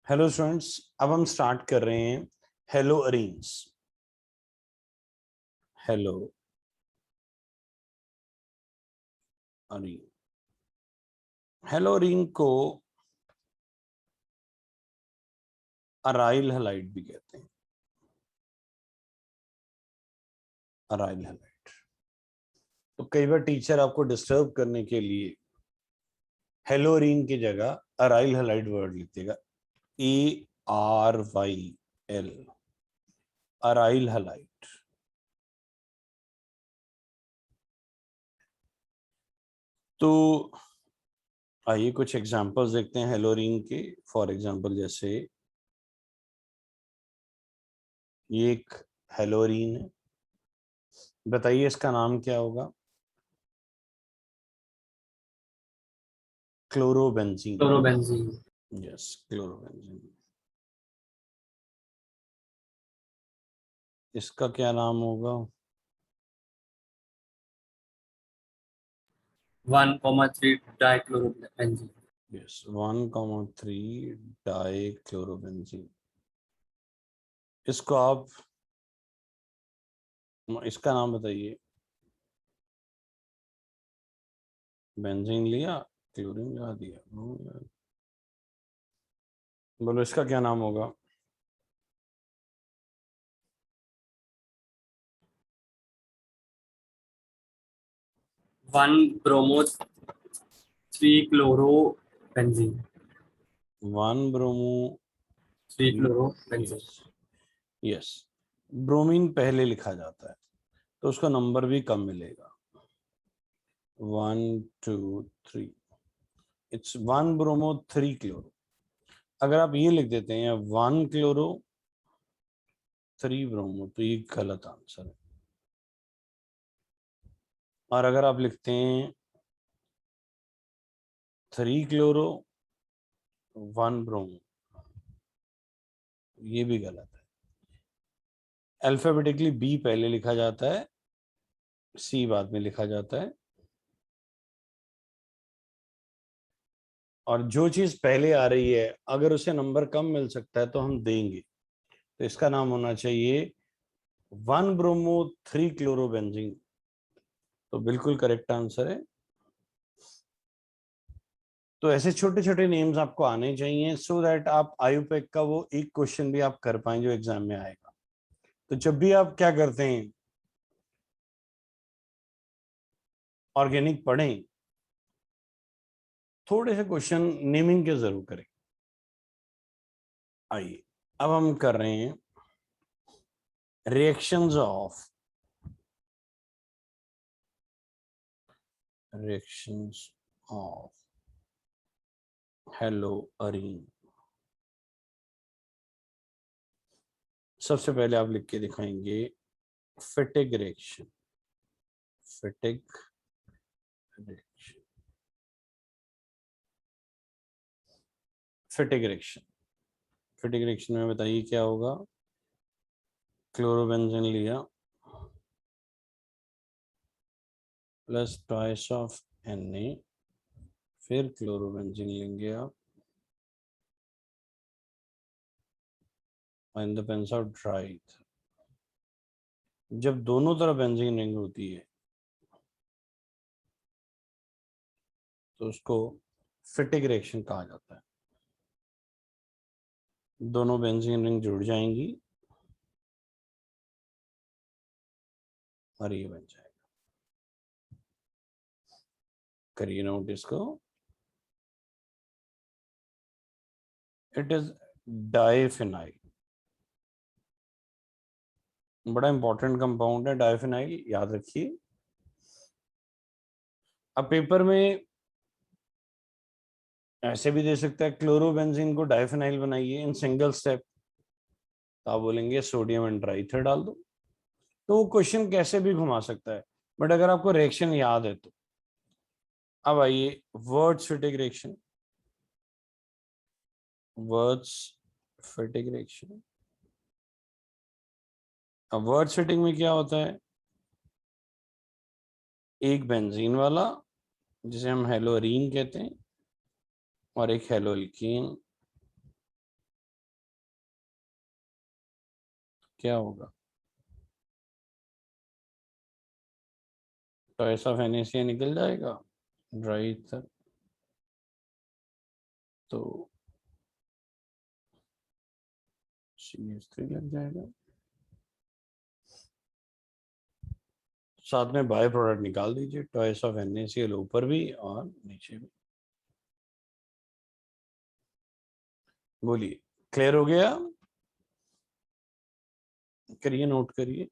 Hello students, अब हम start कर रहे हैं hello arenes. Hello Areen, hello Areen को अराइल हैलाइड भी कहते हैं। Aryl halide. तो कई बार टीचर आपको डिस्टर्ब करने के लिए हेलो अरीन की जगह अराइल हैलाइड वर्ड लिख देगा। ARYL, aryl halide. तो आइए कुछ एग्जांपल्स देखते हैं हेलो अरीन के। फॉर एग्जांपल जैसे ये एक हेलो अरीन है, बताइए इसका नाम क्या होगा। क्लोरोबेंजीन। क्लोरोबेंजीन। Yes, chlorobenzene. इसका क्या नाम होगा। 1,3 डाइक्लोरोबेंजीन। Yes, 1,3 dichlorobenzene. इसको आप इसका नाम बताइए। बेंजीन लिया, क्लोरीन लगा दिया। बोलो इसका क्या नाम होगा। 1 bromo 3 chlorobenzene. 1 bromo 3 3। Chlorobenzene. Yes yes, bromine पहले लिखा जाता है तो उसका नंबर भी कम मिलेगा। 1 2 3, इट्स 1 ब्रोमो 3 क्लोरो। अगर आप ये लिख देते हैं 1 क्लोरो 3 ब्रोमो तो ये गलत आंसर है। और अगर आप लिखते हैं 3 क्लोरो 1 ब्रोमो, ये भी गलत है। अल्फाबेटिकली बी पहले लिखा जाता है, सी बाद में लिखा जाता है। और जो चीज पहले आ रही है अगर उसे नंबर कम मिल सकता है तो हम देंगे। तो इसका नाम होना चाहिए 1 ब्रोमो 3 क्लोरोबेंजीन। तो बिल्कुल करेक्ट आंसर है। तो ऐसे छोटे छोटे नेम्स आपको आने चाहिए सो दैट आप आयुपेक का वो एक क्वेश्चन भी आप कर पाए जो एग्जाम में आएगा। तो जब भी आप क्या करते हैं, ऑर्गेनिक पढ़ें, थोड़े से क्वेश्चन नेमिंग के जरूर करें। आइए अब हम कर रहे हैं रिएक्शंस ऑफ हेलो अरीन। सबसे पहले आप लिख के दिखाएंगे Fittig reaction. Fittig reaction, Fittig reaction. Fittig reaction में बताइए क्या होगा। क्लोरोबेंजीन लिया प्लस ट्वाइस ऑफ Na, फिर क्लोरोबेंजीन लेंगे आप and the pens out dry. जब दोनों तरफ बेंजीन रिंग होती है तो उसको फिटिक रिएक्शन कहा जाता है। दोनों बेंजीन रिंग जुड़ जाएंगी और ये बन जाएगा। करिए नोट इसको। It is diphenyl. बड़ा इंपॉर्टेंट कंपाउंड है डाइफिनाइल, याद रखिए। अब पेपर में ऐसे भी दे सकता है क्लोरोबेंजीन को डाइफिनाइल बनाइए इन सिंगल स्टेप, तो आप बोलेंगे सोडियम एंड ट्राइथर डाल दो। तो वो क्वेश्चन कैसे भी घुमा सकता है, बट अगर आपको रिएक्शन याद है तो। अब आइए वर्ड्स फिटिक रिएक्शन। Words फिटिक reaction. अब वर्ड्स फिटिंग में क्या होता है, एक बेंजीन वाला जिसे हम हेलोरीन कहते हैं और एक हेलोल्कीन। क्या होगा? तो ऐसा NaCl निकल जाएगा, ड्राई ईथर। तो CH3 लग जाएगा, साथ में बाय प्रोडक्ट निकाल दीजिए, ट्वाइस ऑफ NaCl ऊपर भी और नीचे भी। बोलिए, क्लियर हो गया? करिए, नोट करिए।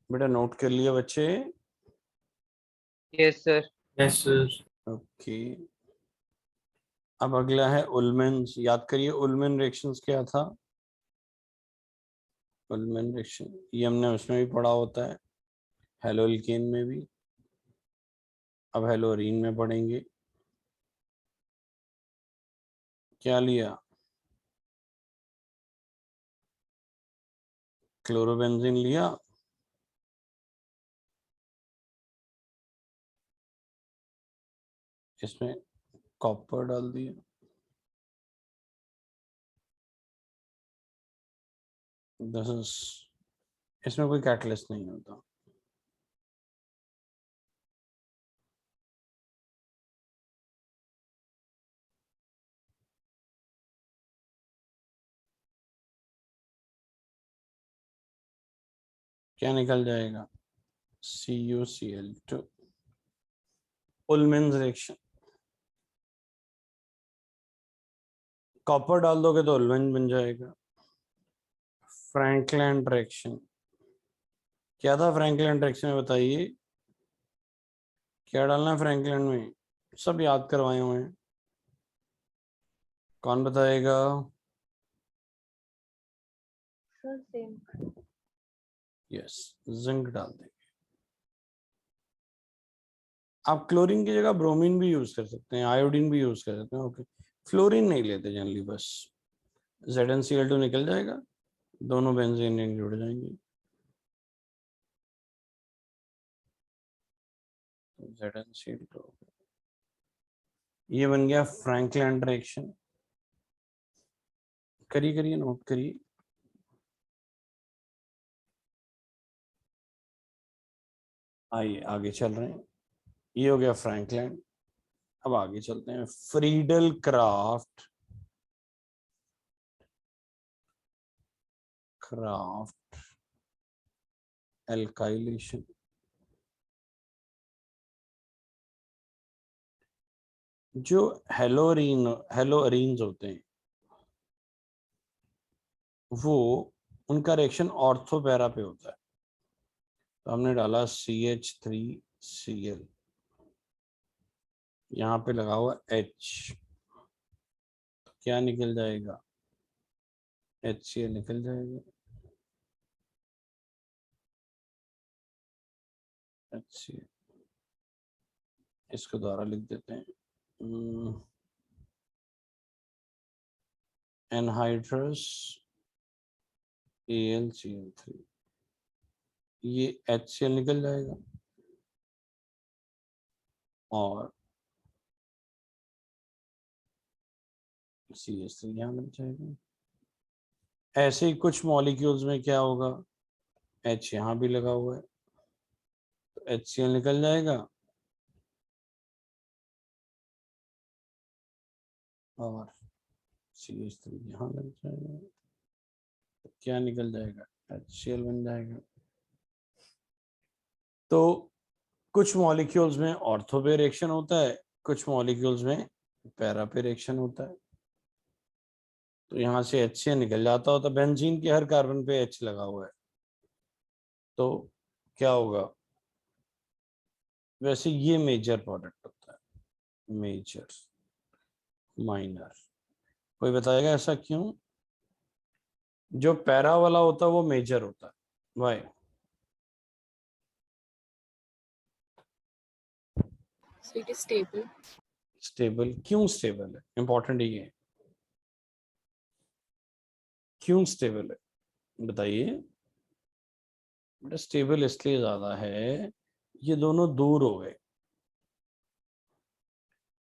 बेटा नोट कर लिया बच्चे? Yes sir. Yes sir. Okay, अब अगला है उल्मेन्स। याद करिए उल्मेन रिएक्शंस क्या था? उल्मेन रिएक्शन ये हमने उसमें भी पढ़ा होता है, हेलोल्केन में भी। अब हेलोरीन में पढ़ेंगे। क्या लिया? क्लोरोबेंजीन लिया। इसमें कॉपर डाल दिया। इसमें कोई कैटलिस्ट नहीं होता। क्या निकल जाएगा? CuCl2। उल्मेन्स रिएक्शन, कॉपर डाल दोगे तो उल्मेन बन जाएगा। फ्रैंकलैंड रिएक्शन, क्या था फ्रैंकलैंड रिएक्शन में बताइए? क्या डालना है फ्रैंकलैंड में? सब याद करवाए हुए हैं, कौन बताएगा? यस, जिंक डाल देंगे। आप क्लोरीन की जगह ब्रोमीन भी यूज कर सकते हैं, आयोडीन भी यूज कर सकते हैं। ओके, फ्लोरीन नहीं लेते जनरली, बस ZnCl2 निकल जाएगा, दोनों बेंजीन जुड़ जाएंगे। ZnCl2, ये बन गया फ्रैंकलैंड रिएक्शन। करिए करिए, नोट करिए। आइए आगे चल रहे हैं। ये हो गया फ्रैंकलैंड। अब आगे चलते हैं, फ्रीडल क्राफ्ट। एल्काइलेशन, जो हेलोअरीन्स होते हैं वो, उनका रिएक्शन ऑर्थो पैरा पे होता है। तो हमने डाला CH3Cl, यहाँ पे लगा हुआ H, तो क्या निकल जाएगा? HCl निकल जाएगा। HCl, इसको द्वारा लिख देते हैं, एनहाइड्रस AlCl3, ये HCl निकल जाएगा और CH3 यहाँ लग जाएगा। ऐसे ही कुछ मॉलिक्यूल्स में क्या होगा, H यहाँ भी लगा हुआ है, तो HCl निकल जाएगा और CH3 यहाँ लग जाएगा, तो क्या निकल जाएगा? HCl बन जाएगा। तो कुछ मॉलिक्यूल्स में ऑर्थो पे रिएक्शन होता है, कुछ मॉलिक्यूल्स में पैरा पे रिएक्शन होता है। तो यहाँ से HCl निकल जाता होता, बेंजीन के हर कार्बन पे H लगा हुआ है, तो क्या होगा? वैसे ये मेजर प्रोडक्ट होता है, मेजर माइनर। कोई बताएगा ऐसा क्यों? जो पैरा वाला होता है वो मेजर होता है, why? So it is stable. Stable क्यों? स्टेबल है, इंपॉर्टेंट ये है, क्यों स्टेबल है? बताइए। बेटा स्टेबल इसलिए ज्यादा है, ये दोनों दूर हो गए,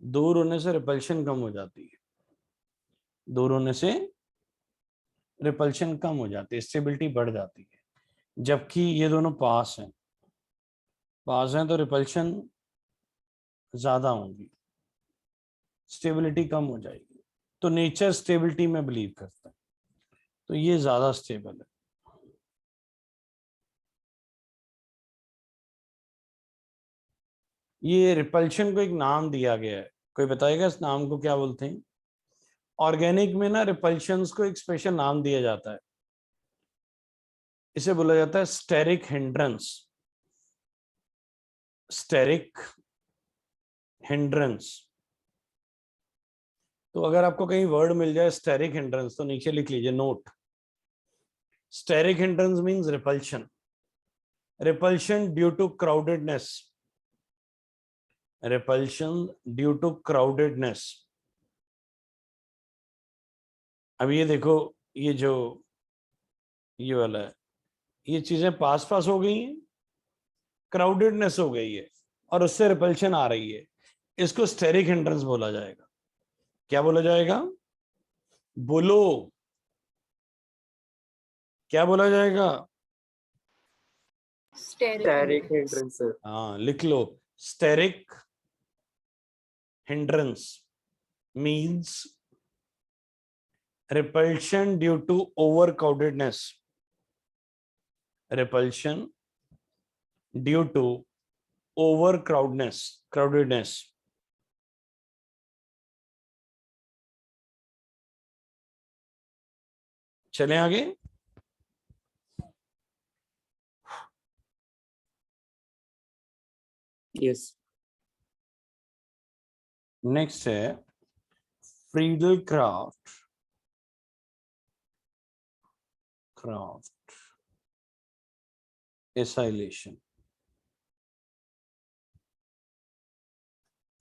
दूर होने से रिपल्शन कम हो जाती है, दूर होने से रिपल्शन कम हो जाती है, स्टेबिलिटी बढ़ जाती है। जबकि ये दोनों पास हैं, पास हैं तो रिपल्शन ज्यादा होगी, स्टेबिलिटी कम हो जाएगी। तो नेचर स्टेबिलिटी में बिलीव करता है, तो ये ज्यादा स्टेबल है। ये रिपल्शन को एक नाम दिया गया है, कोई बताएगा इस नाम को क्या बोलते हैं? ऑर्गेनिक में ना रिपल्शंस को एक स्पेशल नाम दिया जाता है, इसे बोला जाता है स्टेरिक हिंड्रेंस। Steric hindrance. तो अगर आपको कहीं वर्ड मिल जाए स्टेरिक हिंड्रेंस तो नीचे लिख लीजिए note. Steric hindrance means repulsion, repulsion due to crowdedness, repulsion due to crowdedness. अब ये देखो, ये जो ये वाला है, ये चीजें पास पास हो गई हैं, क्राउडेडनेस हो गई है और उससे रिपल्शन आ रही है, इसको स्टेरिक हिंड्रेंस बोला जाएगा। क्या बोला जाएगा? बोलो, क्या बोला जाएगा? Steric Steric hindrance. hindrance, sir. हाँ लिख लो, steric hindrance means repulsion due to overcrowdedness, repulsion due to crowdedness। चलें आगे। Yes. नेक्स्ट है Friedel Crafts acylation.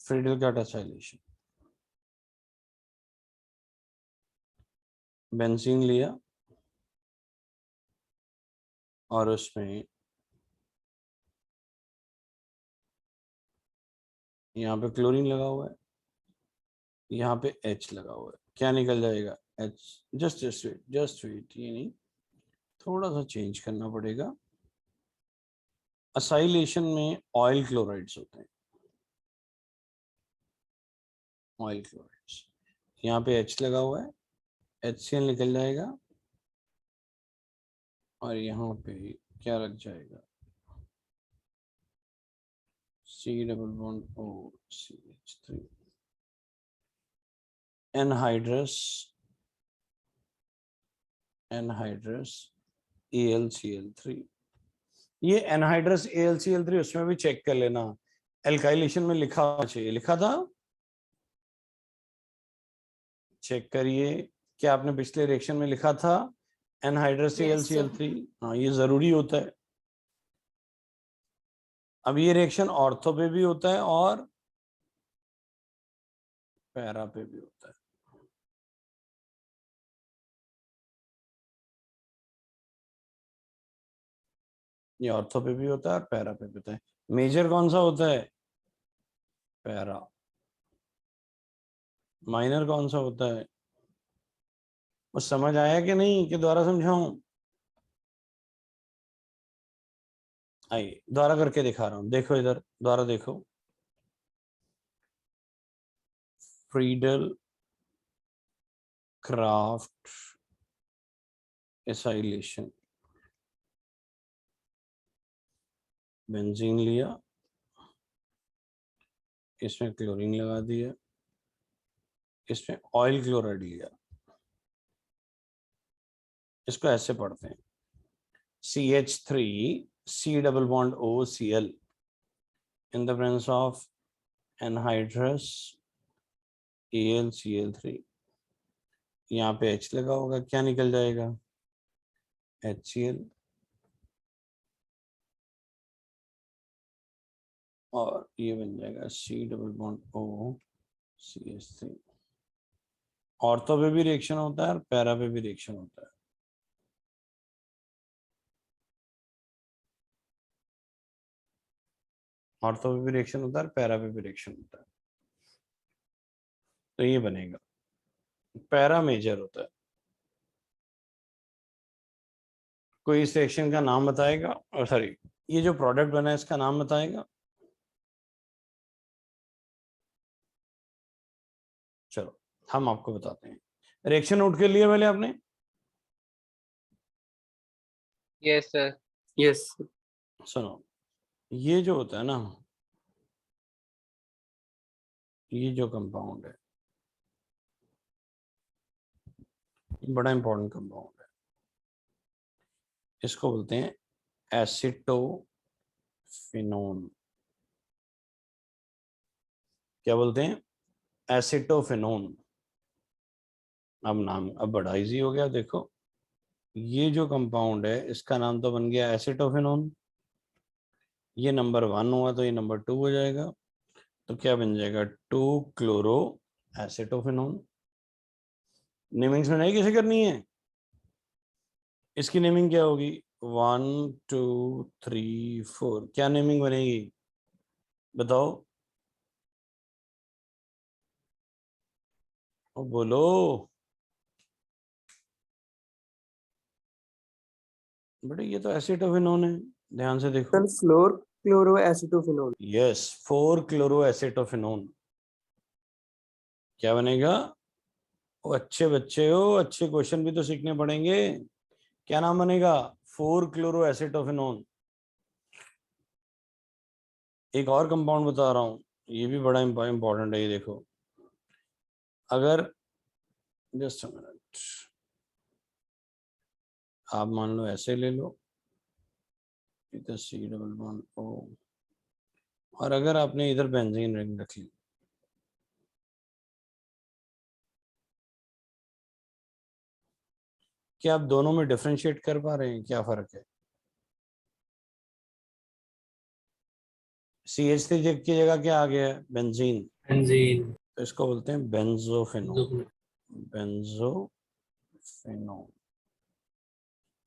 Friedel Crafts acylation, benzene लिया और उसमें यहाँ पे क्लोरीन लगा हुआ है, यहाँ पे H लगा हुआ है, क्या निकल जाएगा? H। जस्ट वेट, ये नहीं, थोड़ा सा चेंज करना पड़ेगा। असाइलेशन में ऑयल क्लोराइड्स होते हैं, ऑयल क्लोराइड्स, यहाँ पे H लगा हुआ है, HCl निकल जाएगा और यहाँ पे क्या लग जाएगा? C∼O CH3 anhydrous AlCl3। ये एनहाइड्रस AlCl3 उसमें भी चेक कर लेना, एल्काइलेशन में लिखा होना चाहिए, लिखा था, चेक करिए। क्या आपने पिछले रिएक्शन में लिखा था एनहाइड्रस Yes, sir. AlCl3? हाँ ये जरूरी होता है। अब ये रिएक्शन ऑर्थो पे भी होता है और पैरा पे भी होता है। ये ऑर्थो पे भी होता है और पैरा पे भी होता है। मेजर कौन सा होता है? पैरा। माइनर कौन सा होता है? वो समझ आया कि नहीं कि दोबारा समझाऊं? आइए दोबारा करके दिखा रहा हूं, देखो इधर, दोबारा देखो। फ्रीडल क्राफ्ट एसाइलेशन, बेंजीन लिया, इसमें क्लोरीन लगा दिया, इसमें ऑयल क्लोराइड लिया, इसको ऐसे पढ़ते हैं CH3 C∼OCl in the presence of anhydrous AlCl3। यहाँ पे H लगा होगा, क्या निकल जाएगा? HCl और ये बन जाएगा C∼OCH3। ऑर्थो पे भी रिएक्शन होता है और पैरा पे भी रिएक्शन होता है। ऑर्थो पे भी रिएक्शन होता है, पैरा पे भी रिएक्शन होता है। तो ये बनेगा, पैरा मेजर होता है। कोई इस रिएक्शन का नाम बताएगा, और सॉरी ये जो प्रोडक्ट बना है इसका नाम बताएगा। चलो हम आपको बताते हैं। रिएक्शन नोट कर लिया पहले आपने? Yes sir. यस सुनो, ये जो होता है ना, ये जो कंपाउंड है, बड़ा इंपॉर्टेंट कंपाउंड है। इसको बोलते हैं एसिटोफिनोन। क्या बोलते हैं? एसिटोफिनोन। अब नाम अब बड़ा इजी हो गया। देखो ये जो कंपाउंड है इसका नाम तो बन गया एसिटोफिनोन। ये नंबर 1 हुआ तो ये नंबर 2 हो जाएगा। तो क्या बन जाएगा? 2 क्लोरो एसिटोफिनोन। नेमिंग्स में नहीं किसे करनी है, इसकी नेमिंग क्या होगी? 1 2 3 4 क्या नेमिंग बनेगी बताओ? ओ बोलो। बेटे ये तो एसिटोफिनोन है, ध्यान से देखो। Sir fluoro chloro acetophenol. Yes, 4 chloro acetophenone. क्या बनेगा? ओ अच्छे बच्चे हो, अच्छे क्वेश्चन भी तो सीखने पड़ेंगे। क्या नाम बनेगा? 4 क्लोरो एसिटोफिनोन। एक और कंपाउंड बता रहा हूं, ये भी बड़ा इंपॉर्टेंट है। ये देखो, अगर जस्ट मिनट, आप मान लो ऐसे ले लो, इधर सी डबल बॉन्ड ओ, और अगर आपने इधर बेंजीन रिंग रख ली, क्या आप दोनों में डिफरेंशिएट कर पा रहे हैं? क्या फर्क है? CH3 की जगह क्या आ गया है? बेंजीन। बेंजीन। तो इसको बोलते हैं बेंजोफिनोन। बेंजोफिनोन।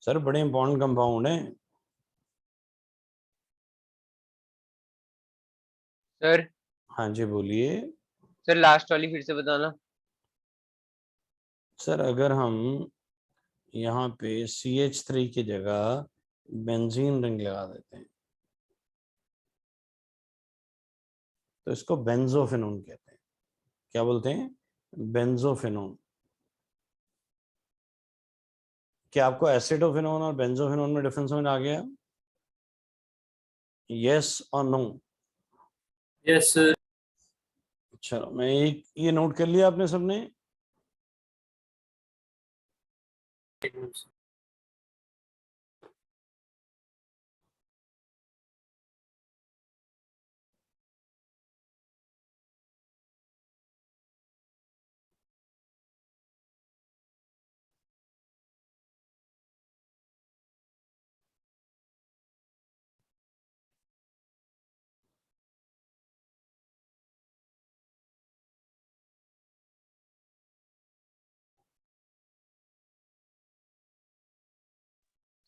सर बड़े इंपॉर्टेंट कंपाउंड है। सर हाँ जी बोलिए। सर लास्ट वाली फिर से बताना। सर अगर हम यहाँ पे CH3 की जगह बेंजीन रिंग लगा देते हैं तो इसको बेंजोफिनोन कहते हैं। क्या बोलते हैं? बेंजोफिनोन। क्या आपको एसिडोफिनोन और बेंजोफिनोन में डिफरेंस समझ आ गया? यस और नो? Yes sir. चलो मैं एक ये नोट कर लिया आपने सबने?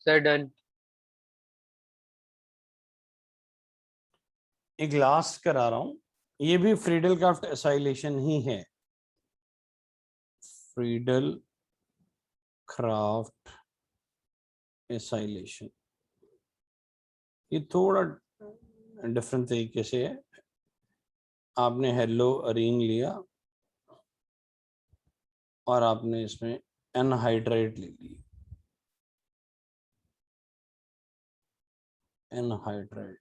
Sir done. एक लास्ट करा रहा हूं, ये भी फ्रीडल क्राफ्ट एसाइलेशन ही है। फ्रीडल क्राफ्ट एसाइलेशन, ये थोड़ा डिफरेंट तरीके से है। आपने हेलो अरीन लिया और आपने इसमें एनहाइड्राइड ले ली। Anhydride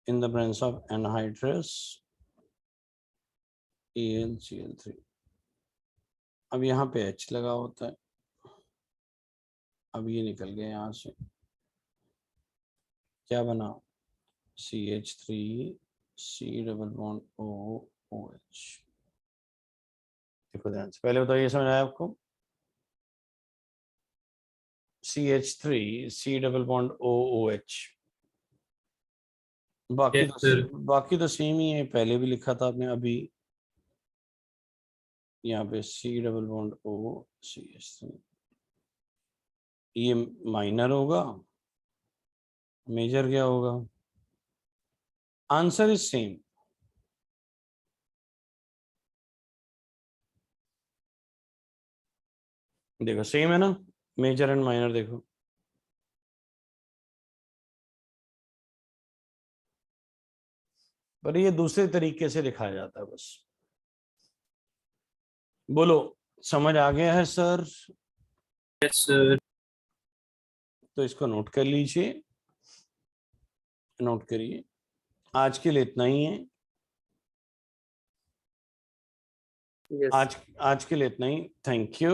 in the presence of anhydrous AlCl3। अब यहाँ पे H लगा होता है, अब ये निकल गया यहाँ से, क्या बना? CH3 C double bond OH। देखो ध्यान से, पहले बताइए समझ आया आपको? CH3 C double bond OH। बाकी यस सर। बाकी तो सेम ही है, पहले भी लिखा था आपने। अभी यहाँ पे C double bond O CH3, ये माइनर होगा मेजर क्या होगा? Answer is same. देखो सेम है ना, मेजर एंड माइनर। देखो पर ये दूसरे तरीके से दिखाया जाता है बस। बोलो, समझ आ गया है सर? Yes, sir. तो इसको नोट कर लीजिए, नोट करिए। आज के लिए इतना ही है। Yes. आज के लिए इतना ही। Thank you.